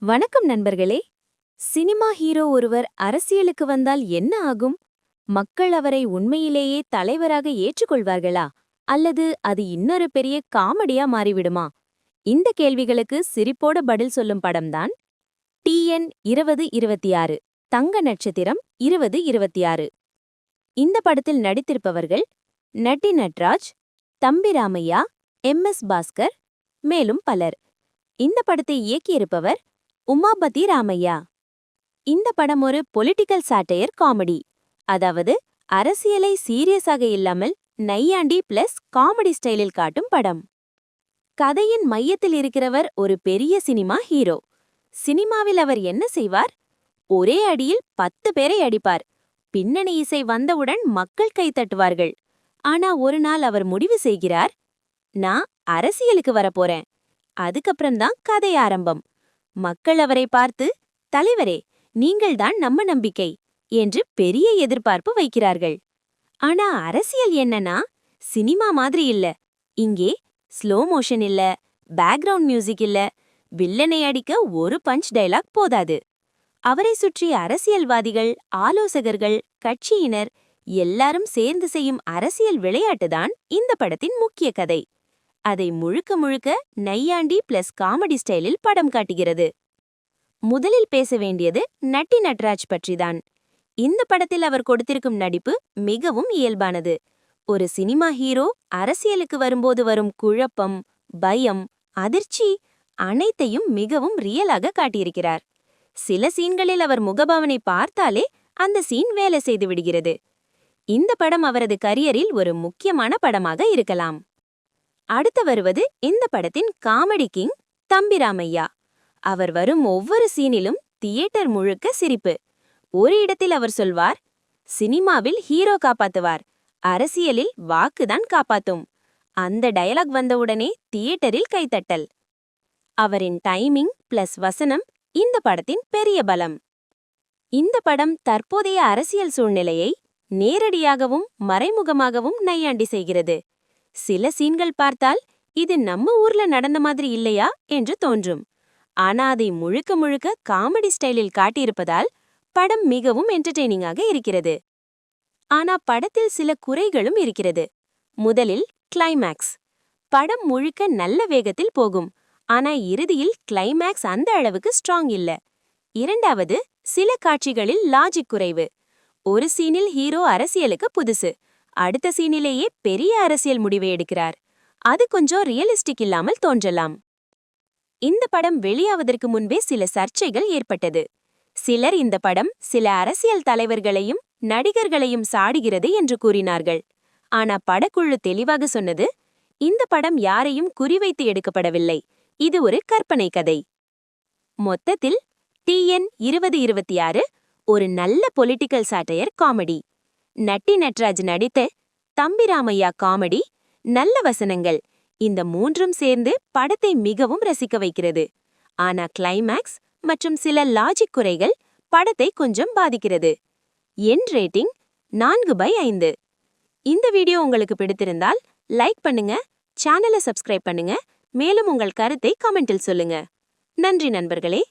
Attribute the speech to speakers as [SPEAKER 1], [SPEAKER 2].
[SPEAKER 1] வணக்கம் நண்பர்களே. Cinema hero ஒருவர் அரசியலுக்கு வந்தால் என்ன ஆகும்? மக்கள் அவரை உண்மையிலேயே தலைவராக ஏற்றுக்கொள்வார்களா? அல்லது அது இன்னொரு பெரிய காமெடியா மாறிவிடுமா? இந்த கேள்விகளுக்கு சிரிப்போட பதில் சொல்லும் படம்தான் TN 2026 தங்க நட்சத்திரம் 2026. இந்த படத்தில் நடித்திருப்பவர்கள் நட்டி நட்ராஜ், தம்பி ராமையா, MS பாஸ்கர், மேலும் பலர். இந்த படத்தை இயக்கியிருப்பவர் உமாபதி ராமையா. இந்த படம் ஒரு பொலிட்டிக்கல் சாட்டையர் காமெடி, அதாவது அரசியலை சீரியஸாக இல்லாமல் நையாண்டி பிளஸ் காமெடி ஸ்டைலில் காட்டும் படம். கதையின் மையத்தில் இருக்கிறவர் ஒரு பெரிய சினிமா ஹீரோ. சினிமாவில் அவர் என்ன செய்வார்? ஒரே அடியில் 10 பேரை அடிப்பார். பின்னணி இசை வந்தவுடன் மக்கள் கைத்தட்டுவார்கள். ஆனா ஒரு நாள் அவர் முடிவு செய்கிறார், நான் அரசியலுக்கு வரப்போறேன். அதுக்கப்புறம்தான் கதை ஆரம்பம். மக்கள் அவரை பார்த்து, தலைவரே, நீங்கள்தான் நம்ம நம்பிக்கை என்று பெரிய எதிர்பார்ப்பு வைக்கிறார்கள். ஆனா அரசியல் என்னன்னா சினிமா மாதிரி இல்ல. இங்கே ஸ்லோ மோஷன் இல்ல, பேக்ரவுண்ட் மியூசிக் இல்ல, வில்லனை அடிக்க ஒரு பஞ்ச் டயலாக் போதாது. அவரை சுற்றி அரசியல்வாதிகள், ஆலோசகர்கள், கட்சியினர் எல்லாரும் சேர்ந்து செய்யும் அரசியல் விளையாட்டுதான் இந்த படத்தின் முக்கிய கதை. அதை முழுக்க முழுக்க நையாண்டி பிளஸ் காமெடி ஸ்டைலில் படம் காட்டுகிறது. முதலில் பேச வேண்டியது நட்டி நட்ராஜ் பற்றிதான். இந்த படத்தில் அவர் கொடுத்திருக்கும் நடிப்பு மிகவும் இயல்பானது. ஒரு சினிமா ஹீரோ அரசியலுக்கு வரும்போது வரும் குழப்பம், பயம், அதிர்ச்சி அனைத்தையும் மிகவும் ரியலாக காட்டியிருக்கிறார். சில சீன்களில் அவர் முகபாவனை பார்த்தாலே அந்த சீன் வேலை செய்து விடுகிறது. இந்த படம் அவரது கரியரில் ஒரு முக்கியமான படமாக இருக்கலாம். அடுத்து வருவது இந்த படத்தின் காமெடி கிங் தம்பி ராமையா. அவர் வரும் ஒவ்வொரு சீனிலும் தியேட்டர் முழுக்க சிரிப்பு. ஒரு இடத்தில் அவர் சொல்வார், சினிமாவில் ஹீரோ காப்பாத்துவார், அரசியலில் வாக்குதான் காப்பாத்தும். அந்த டயலாக் வந்தவுடனே தியேட்டரில் கைத்தட்டல். அவரின் டைமிங் பிளஸ் வசனம் இந்த படத்தின் பெரிய பலம். இந்த படம் தற்போதைய அரசியல் சூழ்நிலையை நேரடியாகவும் மறைமுகமாகவும் நையாண்டி செய்கிறது. சில சீன்கள் பார்த்தால் இது நம்ம ஊர்ல நடந்த மாதிரி இல்லையா என்று தோன்றும். ஆனா அதை முழுக்க முழுக்க காமெடி ஸ்டைலில் காட்டியிருப்பதால் படம் மிகவும் என்டர்டெய்னிங்காக இருக்கிறது. ஆனா படத்தில் சில குறைகளும் இருக்கிறது. முதலில் கிளைமேக்ஸ். படம் முழுக்க நல்ல வேகத்தில் போகும், ஆனா இறுதியில் கிளைமேக்ஸ் அந்த அளவுக்கு ஸ்ட்ராங் இல்ல. இரண்டாவது, சில காட்சிகளில் லாஜிக் குறைவு. ஒரு சீனில் ஹீரோ அரசியலுக்கு புதுசு, அடுத்த சீனிலேயே பெரிய அரசியல் முடிவை எடுக்கிறார். அது கொஞ்சம் ரியலிஸ்டிக் இல்லாமல் தோன்றலாம். இந்த படம் வெளியாவதற்கு முன்பே சில சர்ச்சைகள் ஏற்பட்டது. சிலர் இந்த படம் சில அரசியல் தலைவர்களையும் நடிகர்களையும் சாடுகிறது என்று கூறினார்கள். ஆனா படக்குழு தெளிவாக சொன்னது, இந்த படம் யாரையும் குறிவைத்து எடுக்கப்படவில்லை, இது ஒரு கற்பனை கதை. மொத்தத்தில் TN 2026 ஒரு நல்ல பொலிட்டிக்கல் சாட்டையர் காமெடி. நட்டி நட்ராஜ் நடித்த தம்பி ராமையா காமெடி, நல்ல வசனங்கள், இந்த மூன்றும் சேர்ந்து படத்தை மிகவும் ரசிக்க வைக்கிறது. ஆனா கிளைமேக்ஸ் மற்றும் சில லாஜிக் குறைகள் படத்தை கொஞ்சம் பாதிக்கிறது. என் ரேட்டிங் 4/5. இந்த வீடியோ உங்களுக்கு பிடித்திருந்தால் லைக் பண்ணுங்க, சேனலை சப்ஸ்கிரைப் பண்ணுங்க, மேலும் உங்கள் கருத்தை கமெண்டில் சொல்லுங்க. நன்றி நண்பர்களே.